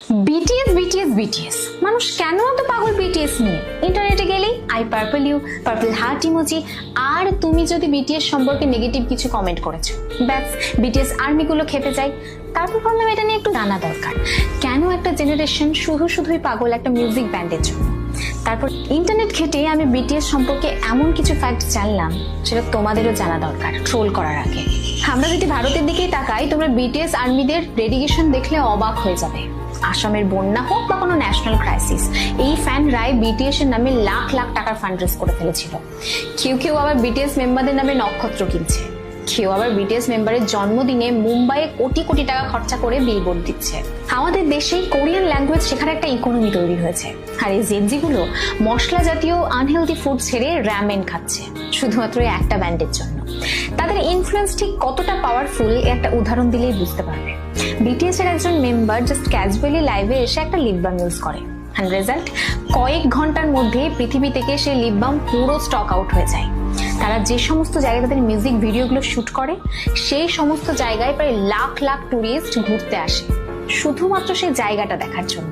BTS BTS BTS মানুষ কেন এত পাগল বিটিএস নিয়ে? ইন্টারনেটে গেলেই I purple you, purple heart emoji, আর তুমি যদি বিটিএস সম্পর্কে নেগেটিভ কিছু কমেন্ট করেছো, ব্যাস বিটিএস আর্মিগুলো খেপে যায়। তারপর ভাবলাম এটা নিয়ে একটু জানা দরকার, কেন একটা জেনারেশন শুধুই পাগল একটা মিউজিক ব্যান্ডের জন্য। তারপর ইন্টারনেট ঘেটে আমি বিটিএস সম্পর্কে এমন কিছু ফ্যাক্ট জানলাম সেটা তোমাদেরও জানা দরকার ট্রোল করার আগে। আমরা যদি ভারতের দিকেই তাকাই, তোমরা বিটিএস আর্মিদের ডেডিকেশন দেখলে অবাক হয়ে যাবে। আসামের বন্যা হোক বা কোনো ন্যাশনাল ক্রাইসিস, এই ফ্যানরাই বিটিএস এর নামে লাখ লাখ টাকার ফান্ড রেজ করে ফেলেছিল। কেউ আবার বিটিএস মেম্বারদের নামে নক্ষত্র কিনছে, কেউ আবার বিটিএস মেম্বারের জন্মদিনে মুম্বাইয়ে কোটি কোটি টাকা খরচা করে বিলবোর্ড দিচ্ছে। আমাদের দেশে কোরিয়ান ল্যাঙ্গুয়েজ শেখার একটা ইকোনমি তৈরি হয়েছে, আর এই জেনজি গুলো মশলা জাতীয় আনহেলদি ফুড ছেড়ে র্যামেন খাচ্ছে শুধুমাত্র একটা ব্যান্ডের জন্য। তাদের ইনফ্লুয়েন্স ঠিক কতটা পাওয়ারফুল একটা উদাহরণ দিলেই বুঝতে পারবে। বিটিএস এর একজন মেম্বার জাস্ট ক্যাজুয়ালি লাইভে এসে একটা লিপ বাম ইউজ করে, আর রেজাল্ট কয়েক ঘন্টার মধ্যে পৃথিবী থেকে সেই লিপ বাম পুরো স্টক আউট হয়ে যায়। তারা যে সমস্ত জায়গায় তাদের মিউজিক ভিডিওগুলো শুট করে, সেই সমস্ত জায়গায় প্রায় লাখ লাখ টুরিস্ট ঘুরতে আসে শুধুমাত্র সেই জায়গাটা দেখার জন্য।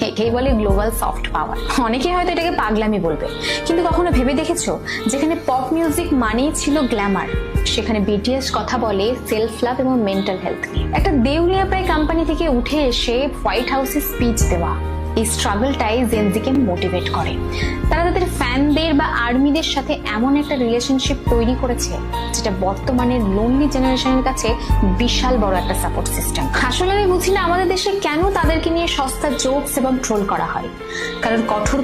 একেই বলে গ্লোবাল সফট পাওয়ার। অনেকে হয়তো এটাকে পাগলামি বলবে, কিন্তু কখনো ভেবে দেখেছো যেখানে পপ মিউজিক মানেই ছিল গ্ল্যামার, সেখানে বিটিএস কথা বলে সেলফ লাভ এবং মেন্টাল হেলথ নিয়ে। একটা দেউলিয়া প্রায় কোম্পানি থেকে উঠে এসে হোয়াইট হাউসে স্পিচ দেওয়া, এই স্ট্রাগলটাই জেনজিকে মোটিভেট করে। তারা তাদের ফ্যানদের বা আর্মিদের সাথে এমন একটা রিলেশনশিপ তৈরি করেছে যেটা বর্তমানের লোনলি জেনারেশনের কাছে বিশাল বড় একটা সাপোর্ট সিস্টেম। আসলে আমি বুঝি না আমাদের দেশে কেন তাদেরকে নিয়ে সস্তা জোকস এবং ট্রোল করা হয়, কারণ কঠোর